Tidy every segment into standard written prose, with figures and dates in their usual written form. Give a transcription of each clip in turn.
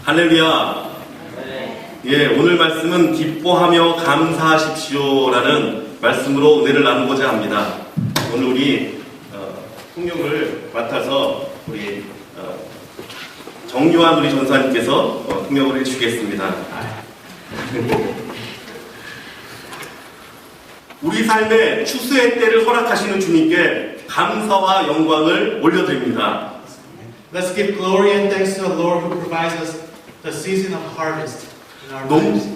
할렐루야. 예, 오늘 말씀은 기뻐하며 감사하십시오라는 말씀으로 은혜를 나누고자 합니다. 오늘 우리 통역을 맡아서 우리 정유한 우리 전사님께서 통역을 해주시겠습니다. 우리 삶의 추수의 때를 허락하시는 주님께 감사와 영광을 올려드립니다. Let's give glory and thanks to the Lord who provides us the season of harvest in our lives.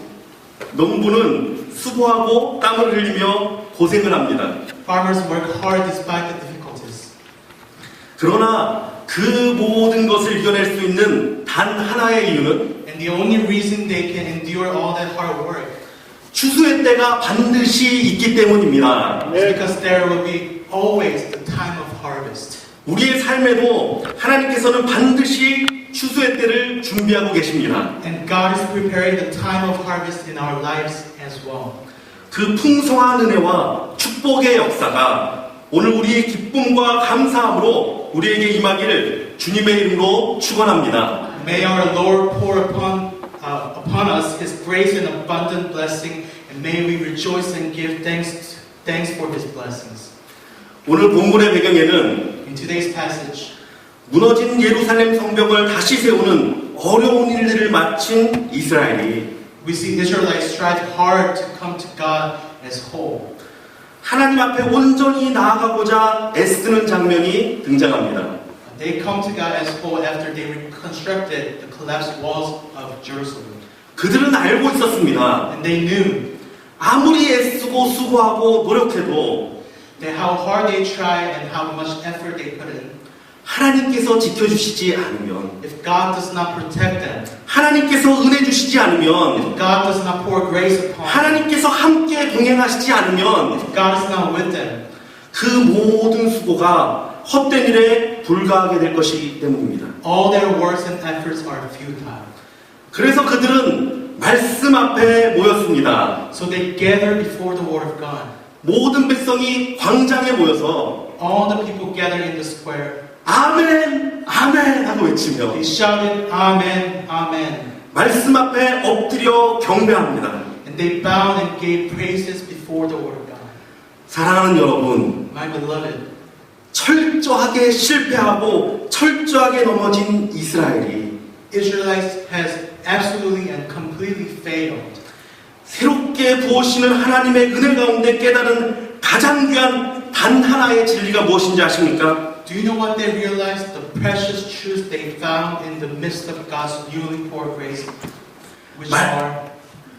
농부는 수고하고 땀을 흘리며 고생을 합니다. Farmers work hard despite the difficulties. 그러나 그 모든 것을 이겨낼 수 있는 단 하나의 이유는 And the only reason they can endure all that hard work 추수의 때가 반드시 있기 때문입니다. is because there will be always the time of harvest. 우리의 삶에도 하나님께서는 반드시 추수의 때를 준비하고 계십니다. And God is preparing the time of harvest in our lives as well. 그 풍성한 은혜와 축복의 역사가 오늘 우리의 기쁨과 감사함으로 우리에게 임하기를 주님의 이름으로 축원합니다. May our Lord pour upon us His grace and abundant blessing, and may we rejoice and give thanks for His blessings. 오늘 본문의 배경에는 In today's passage, 무너진 예루살렘 성벽을 다시 세우는 어려운 일들을 마친 이스라엘이 we see Israelites strive hard to come to God as whole. 하나님 앞에 온전히 나아가고자 애쓰는 장면이 등장합니다. They come to God as whole after they reconstructed the collapsed walls of Jerusalem. 그들은 알고 있었습니다. And they knew 아무리 애쓰고 수고하고 노력해도 that how hard they try and how much effort they put in, 하나님께서 지켜주시지 않으면, if God does not protect them, 하나님께서 은혜 주시지 않으면, if God does not pour grace upon them, 하나님께서 함께 동행하시지 않으면 if God is not with them, 그 모든 수고가 헛된 일에 불과하게 될 것이기 때문입니다. all their works and efforts are futile. 그래서 그들은 말씀 앞에 모였습니다. So they gather before the word of God. 모든 백성이 광장에 모여서 All the people gathered in the square. 아멘, 아멘 하고 외치며 They shouted, Amen, Amen. 말씀 앞에 엎드려 경배합니다. And they bowed and gave praises before the word of God. 사랑하는 여러분, My beloved, 철저하게 실패하고 철저하게 넘어진 이스라엘이 Israelites has absolutely and completely failed. 새롭게 부어시는 하나님의 은혜 가운데 깨달은 가장 귀한 단 하나의 진리가 무엇인지 아십니까? Do you know what they realized? The precious truths they found in the midst of God's newly poured grace, which are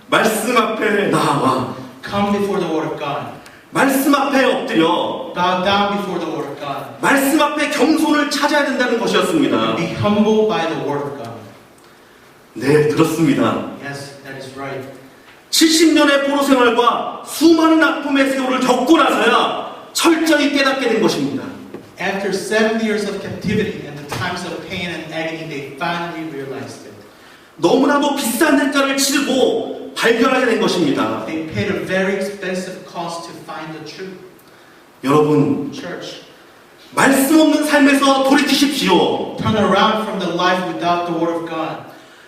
말씀 앞에 나와 come before the word of God, 말씀 앞에 엎드려 bow down before the word of God, 말씀 앞에 겸손을 찾아야 된다는 것이었습니다. be humbled by the word of God. 네, 그렇습니다. Yes, that is right. 70년의 포로 생활과 수많은 아픔의 세월을 겪고 나서야 철저히 깨닫게 된 것입니다. After 7 years of captivity and the times of pain and agony, they finally realized it. 너무나도 비싼 대가를 치르고 발견하게 된 것입니다. They paid a very expensive cost to find the truth. 여러분, Church, 말씀 없는 삶에서 돌이키십시오. turn around from the life without the word of God.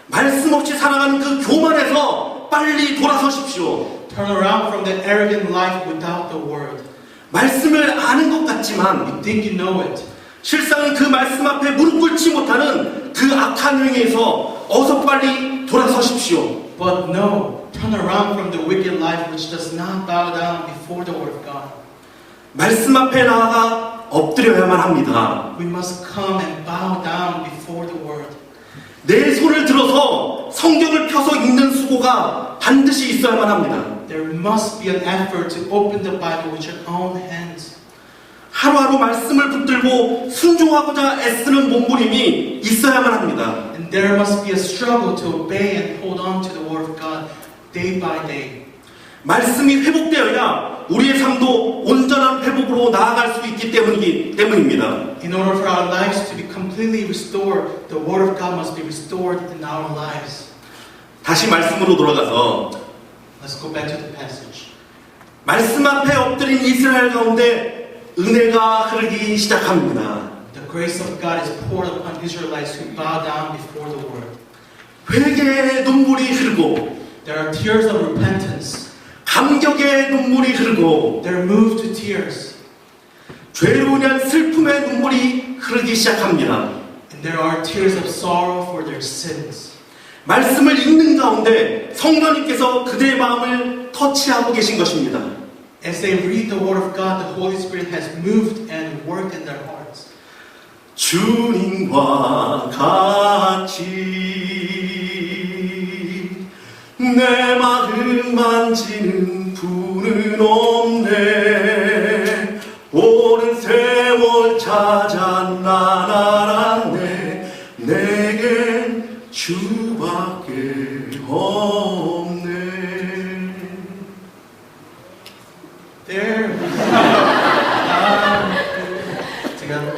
말씀 없이 살아가는 그 교만에서 빨리 돌아서십시오. Turn around from the arrogant life without the word. 말씀을 아는 것 같지만 You think you know it, 실상은 그 말씀 앞에 무릎 꿇지 못하는 그 악한 행위에서 어서 빨리 돌아서십시오. but no, turn around from the wicked life which does not bow down before the word of God. 말씀 앞에 나아가 엎드려야만 합니다. We must come and bow down before the word. 내 손을 들어서 성경을 펴서 읽는 수고가 반드시 있어야만 합니다. There must be an effort to open the Bible with your own hands. 하루하루 말씀을 붙들고 순종하고자 애쓰는 몸부림이 있어야만 합니다. And there must be a struggle to obey and hold on to the word of God day by day. 말씀이 회복되어야 우리의 삶도 온전한 회복으로 나아갈 수 있기 때문입니다. In order for our lives to be completely restored, the word of God must be restored in our lives. 다시 말씀으로 돌아가서 Let's go back to the passage. 말씀 앞에 엎드린 이스라엘 가운데 은혜가 흐르기 시작합니다. The grace of God is poured upon Israelites who bow down before the word. 회개의 눈물이 흐르고 There are tears of repentance. 감격의 눈물이 흐르고 They're moved to tears. 죄로 인한 슬픔의 눈물이 흐르기 시작합니다. And there are tears of sorrow for their sins. 말씀을 읽는 가운데 성령님께서 그들의 마음을 터치하고 계신 것입니다. As they read the Word of God, the Holy Spirit has moved and worked in their hearts. 주님과 같이 내 마음 만지는 분은 없네. 오랜 세월 찾아 난 알았네. 내겐 주밖에 없네. There together.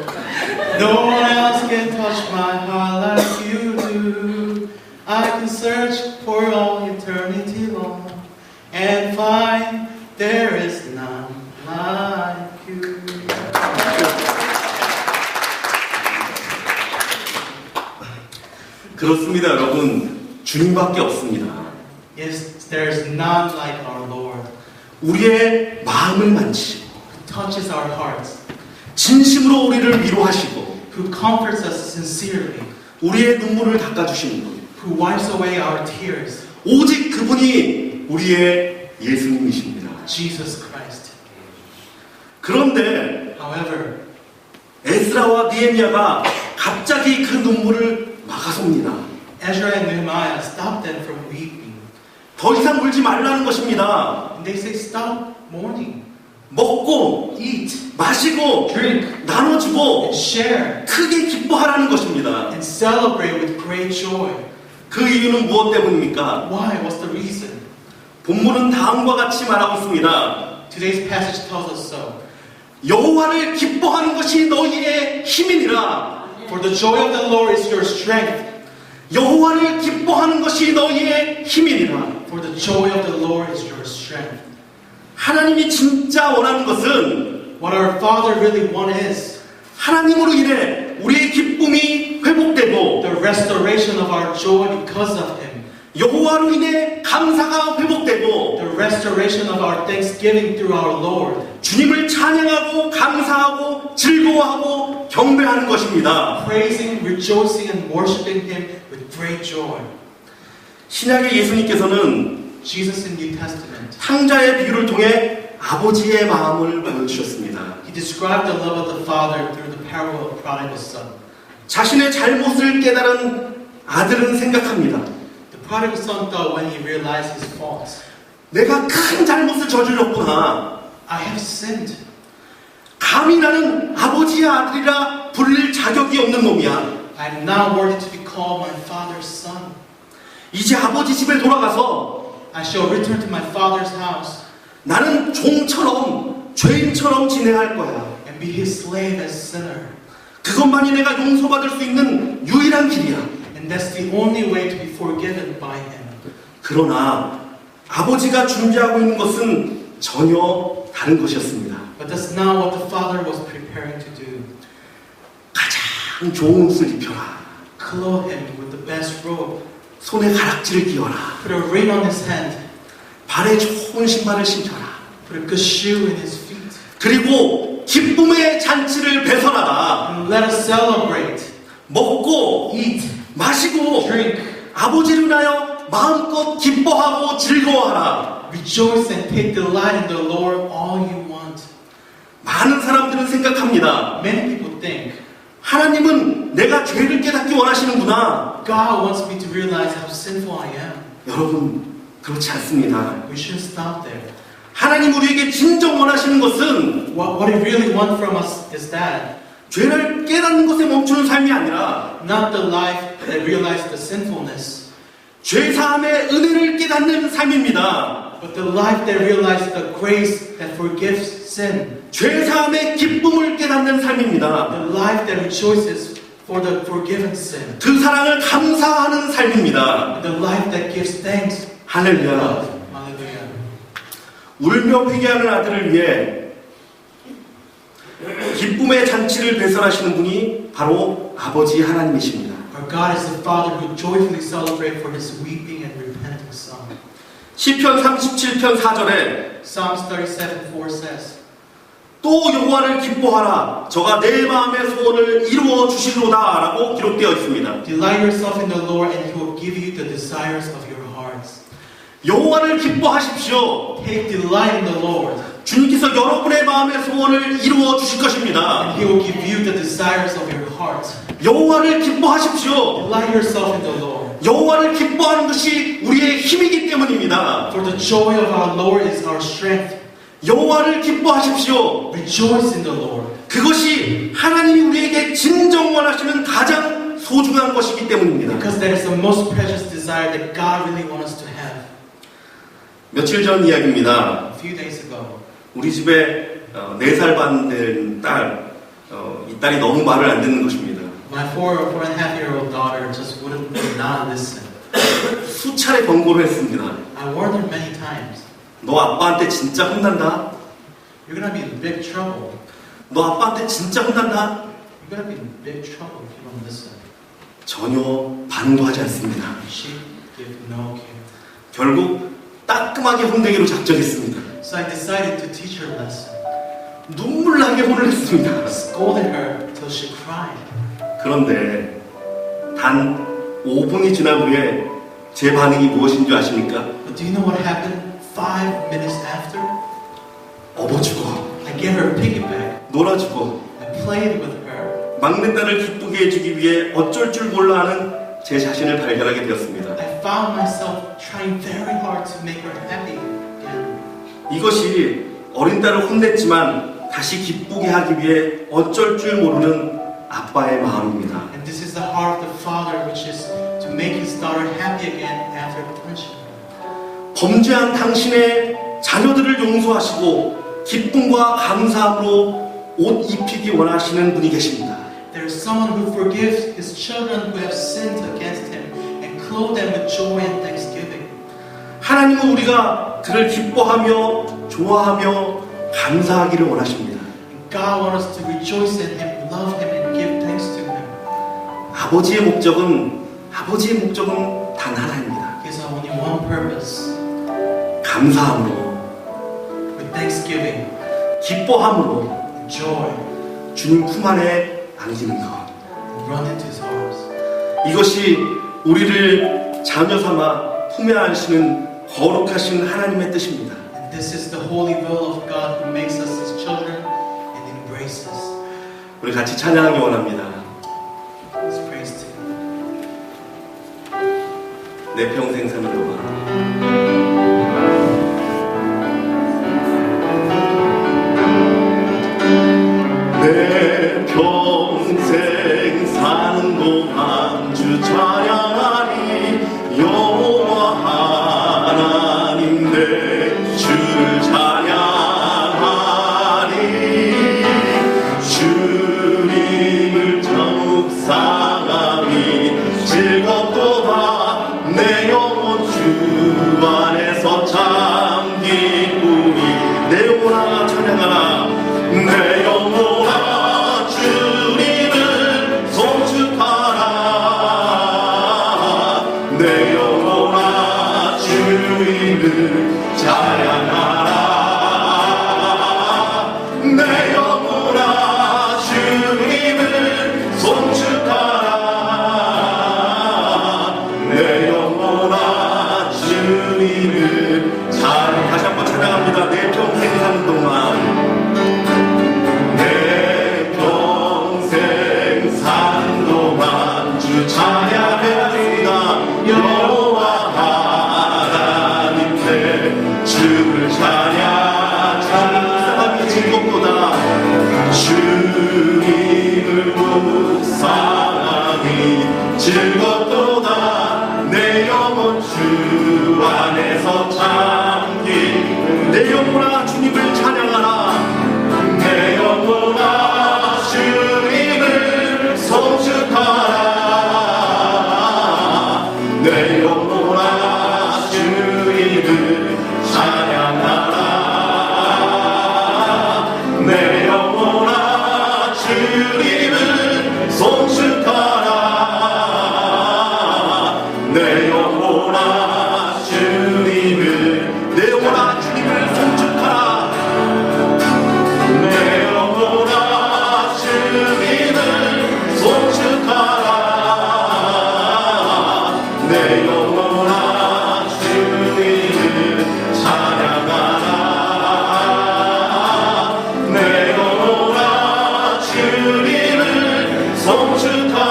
No one else can touch my heart like you do. I can search for all eternity long and find there is none like you. 그렇습니다, 여러분. 주님밖에 없습니다. Yes, there is none like our Lord 우리의 마음을 만지시고 who touches our hearts, 진심으로 우리를 위로하시고 who comforts us sincerely, 우리의 눈물을 닦아주시는 분. who wipes away our tears. 오직 그분이 우리의 예수님이십니다. Jesus Christ. 그런데 However, 에스라와 느헤미야가 갑자기 그 눈물을 막아섭니다. Ezra and Nehemiah stopped them from weeping. 더 이상 울지 말라는 것입니다. And they say, stop mourning. 먹고 Eat, 마시고 drink, 나눠주고 and share, 크게 기뻐하라는 것입니다. and celebrate with great joy. 그 이유는 무엇 때문입니까? Why? What's the reason? 본문은 다음과 같이 말하고 있습니다. Today's passage tells us so. 여호와를 기뻐하는 것이 너희의 힘이니라. For the joy of the Lord is your strength. 여호와를 기뻐하는 것이 너희의 힘이니라. For the joy of the Lord is your strength. 하나님이 진짜 원하는 것은 What our Father really wants is 하나님으로 인해 우리의 기쁨이 회복되고 the restoration of our joy because of Him. 여호와로 인해 감사가 회복되고 The restoration of our thanksgiving through our Lord. 주님을 찬양하고 감사하고 즐거워하고 경배하는 것입니다. Praising, rejoicing, and worshiping Him with great joy. 신약의 예수님께서는 Jesus in New Testament, 탕자의 비유를 통해 아버지의 마음을 보여주셨습니다. He described the love of the Father through the parable of the prodigal son. 자신의 잘못을 깨달은 아들은 생각합니다. The prodigal son thought when he realized his faults, 내가 큰 잘못을 저질렀구나. I have sinned. 감히 나는 아버지의 아들이라 불릴 자격이 없는 놈이야. I am not worthy to be called my father's son. 이제 아버지 집에 돌아가서 I shall return to my father's house 나는 종처럼 죄인처럼 지내할 거야. and be his slave as sinner. 그것만이 내가 용서받을 수 있는 유일한 길이야. And that's the only way to be forgiven by him. 그러나 아버지가 준비하고 있는 것은 전혀 다른 것이었습니다. But that's not what the father was preparing to do. 가장 좋은 옷을 입혀라. Clothe him with the best robe. 손에 가락지를 끼워라. Put a ring on his hand. 발에 좋은 신발을 신겨라. Put a good shoe in his feet. 그리고 기쁨의 잔치를 배설하라. And let us celebrate. 먹고 Eat. 마시고 Drink. 아버지를 위하여 마음껏 기뻐하고 즐거워하라. Rejoice and take delight in the Lord all you want. 많은 사람들은 생각합니다. Many people think 하나님은 내가 죄를 깨닫기 원하시는구나. God wants me to realize how sinful I am. 여러분, 그렇지 않습니다. We shouldn't stop there. 하나님 우리에게 진정 원하시는 것은 What He really wants from us is that 죄를 깨닫는 것에 멈추는 삶이 아니라 not the life that realizes the sinfulness, 죄 사함의 은혜를 깨닫는 삶입니다. but the life that realizes the grace that forgives sin. 죄 사함의 기쁨을 깨닫는 삶입니다. The life that rejoices for the forgiven sin. 그 사랑을 감사하는 삶입니다. And the life that gives thanks. 할렐루야. Hallelujah. 울며 회개하는 아들을 위해 기쁨의 잔치를 배설하시는 분이 바로 아버지 하나님이십니다. Our Our God is the Father who joyfully celebrates for His weeping and repenting Son. 시편 37편 4절에 Psalms 37:4 says, 또 여호와를 기뻐하라 저가 내 마음의 소원을 이루어 주시리로다 라고 기록되어 있습니다. Delight yourself in the Lord and He will give you the desires of your hearts. 여호와를 기뻐하십시오. Take delight in the Lord 주님께서 여러분의 마음의 소원을 이루어 주실 것입니다. and He will give you the desires of your heart. 여호와를 기뻐하십시오. Delight yourself in the Lord. 여호와를 기뻐하는 것이 우리의 힘이기 때문입니다. For the joy of our Lord is our strength. 여호와를 기뻐하십시오. Rejoice in the Lord. 그것이 하나님이 우리에게 진정 원하시는 가장 소중한 것이기 때문입니다. Because that is the most precious desire that God really wants us to have. 며칠 전 이야기입니다. A few days ago, 우리 집에 4살 반 된 딸, 이 딸이 너무 말을 안 듣는 것입니다. my 4.5-year-old daughter just would not listen. 수차례 경고를 했습니다. I warned her many times. 너 아빠한테 진짜 혼난다. You're gonna be in big trouble. 너 아빠한테 진짜 혼난다. You're gonna be in big trouble if you don't listen. 전혀 반응도 하지 않습니다. She gave no care. 결국 따끔하게 혼내기로 작정했습니다. So I decided to teach her a lesson. 눈물 나게 혼을 했습니다. I scolded her till she cried. 그런데 단 5분이 지난 후에 제 반응이 무엇인 줄 아십니까? But do you know what happened 5 minutes after? 업어주고 I gave her a piggyback. 놀아주고 I played with her. 막내딸을 기쁘게 해주기 위해 어쩔 줄 몰라 하는 제 자신을 발견하게 되었습니다. I found myself trying very hard to make her happy again. 이것이 어린 딸을 혼냈지만 다시 기쁘게 하기 위해 어쩔 줄 모르는 아빠의 마음입니다. And this is the heart of the father, which is to make his daughter happy again after punishing her. 범죄한 당신의 자녀들을 용서하시고 기쁨과 감사함으로 옷 입히기 원하시는 분이 계십니다. There is someone who forgives his children who have sinned against him and clothe them with joy and thanksgiving. 하나님은 우리가 그를 기뻐하며 좋아하며 감사하기를 원하십니다. And God wants us to rejoice in him, love him, and give thanks to him. 아버지의 목적은 단 하나입니다. He has only one purpose. 감사함으로, With thanksgiving, 기뻐함으로 and joy, 주님 품 안에 안기는 것. and run into his arms. 이것이 우리를 자녀 삼아 품에 안시는 거룩하신 하나님의 뜻입니다. And this is the holy will of God who makes us his children and embraces. 우리 같이 찬양하기 원합니다. His praise to him. 내 평생 사는 동안 내 평생 사는 동안 주 찬양하리 여호와 하나님 내 주를 찬양하리 주님을 묵상하니 즐겁도다 내 영혼 주 안에서 참 기쁘니 내 영혼아 찬양하라 내 영혼아 주님을 송축하라 내 영혼아 주님을 찬양하라 내 영혼아 주님을 송축하라 내 영혼아 주님을 다시 한번 찬양합니다. 내 평생 사는 동안 주 찬양합니다. 여호와 하나님께 주를 찬양하니 즐겁도다 주님을 묵상하니 즐겁도다 내 영혼 주 안에서 잠긴 내 영혼아 주님을 찬양하라 내 영혼아 주님을 송축하라 내 영혼아 주님을 찬양하라 내 영혼아 주님을 송축하라 내 영혼아 주님을 찬양하라. 내 영혼아 주님을 송축하라.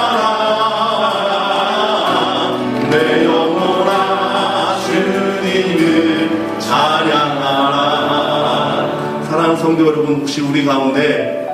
내 영혼아 주님을 찬양하라. 사랑하는 성도 여러분, 혹시 우리 가운데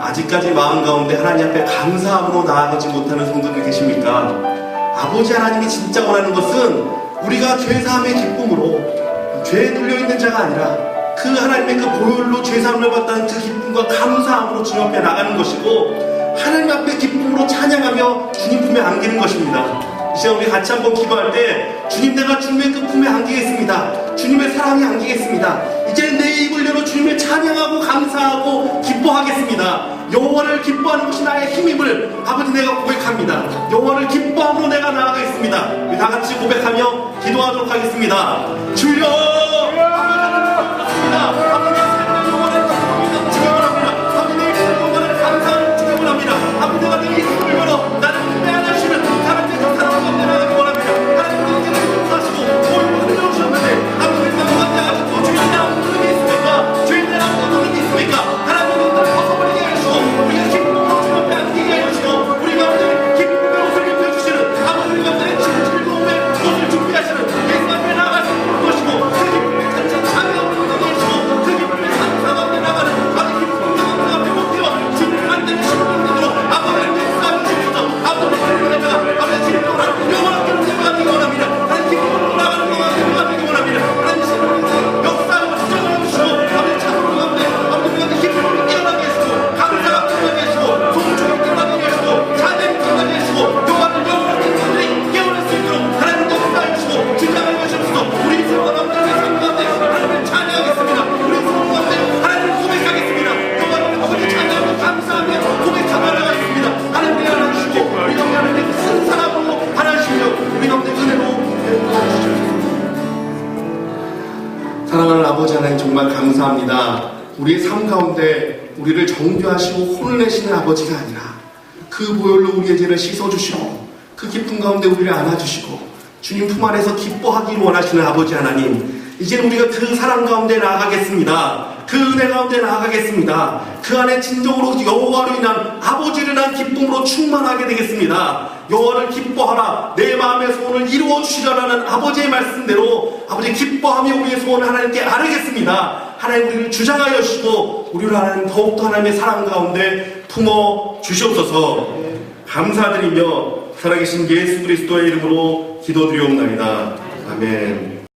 아직까지 마음 가운데 하나님 앞에 감사함으로 나아가지 못하는 성도들 계십니까? 아버지 하나님이 진짜 원하는 것은 우리가 죄사함의 기쁨으로, 죄에 눌려있는 자가 아니라 그 하나님의 그 보혈로 죄사함을 받다는 그 기쁨과 감사함으로 주님 앞에 나가는 것이고, 하나님 앞에 기쁨으로 찬양하며 주님 품에 안기는 것입니다. 이제 우리 같이 한번 기도할 때, 주님, 내가 주님의 그 품에 안기겠습니다. 주님의 사랑에 안기겠습니다. 이제 내 입을 열어 주님을 찬양하고 감사하고 기뻐하겠습니다. 여호와를 기뻐하는 것이 나의 힘임을 아버지 내가 고백합니다. 여호와를 기뻐함으로 내가 나아가겠습니다. 우리 다 같이 고백하며 기도하도록 하겠습니다. 주여, 아버지 삶을 영원한 것입니다. 축원합니다. 아버지 내 삶을 영원한 감사를 축원합니다. 아버지 내가 내 입을 열어 나를 품에 안으시는 하나님의 그 사랑을 감내하기 원합니다. 하나님의 이제는 용서하시고 모임을 흘려주셨는데 아버지 내가 무한대 아직도 주인의 아무 모르는 게 있습니까? 주인의 아무 모르는 게 있습니까? 하나님의 것들을 벗어버리게 해주시고 우리가 기쁨으로 주님 앞에 안기게 해주시고 우리 가운데 기쁨의 옷을 입혀주시는 아버지 우리 가운데 즐거움의 옷을 준비하시는 예수 앞에 나아갈 수 있는 것이고 그 기쁨의 찬찬 참여하는 것을 해주시고 그 기쁨의 상상 앞에 나가는 아버지 기쁨의 상상 앞에 못해와 주님 만드는 신분으로 아버지 하나님의 싸움을 주셔서 아버지 하나님의 아버지 진정을 영원한 기쁨을 가지기 원합니다. 하나님 기쁨으로 나가는 영원한 기쁨을 가지기 원합니다. 하나님 신분의 역사를 주장을 해주시고 아버지 참으로 가운데 아버지 우리가 기쁨을 깨어나게 해주시고 감사가 깨어나게 해주시고 송축을 깨어나게 해주시고 찬양을 깨어나게 해주시고 영화를 영원한 기쁨들이 깨어날 수 있도록 하나님 역사해 주시고 주장을 해주시고 우리 성도 남들의 삶 가운데 하나님을 찬양하겠습니다. 우리 성도 가운데 하나님을 고백하겠습니다. 영화를 아버지 찬양하고 감사하며 고백하며 나가겠습니다. 하나님을 알아주시고 우리 가운데 하나님의 큰 사랑으로 알아주시며 우리 가운데 은혜로 주시옵소서. 사랑하는 아버지 하나님, 정말 감사합니다. 우리의 삶 가운데 우리를 정죄하시고 혼을 내시는 아버지가 아니라 그 보혈로 우리의 죄를 씻어주시고 그 기쁨 가운데 우리를 안아주시고 주님 품 안에서 기뻐하기를 원하시는 아버지 하나님, 이제 우리가 그 사랑 가운데 나아가겠습니다. 그 은혜 가운데 나아가겠습니다. 그 안에 진정으로 여호와로 인한 아버지를 난 기쁨으로 충만하게 되겠습니다. 여호와를 기뻐하라, 내 마음의 소원을 이루어 주시라라는 아버지의 말씀대로 아버지 기뻐하며 우리의 소원을 하나님께 아뢰겠습니다. 하나님 우리를 주장하여 주시고 우리를 하나님 더욱더 하나님의 사랑 가운데 품어 주시옵소서. 감사드리며 살아계신 예수 그리스도의 이름으로 기도드리옵나이다. 아멘.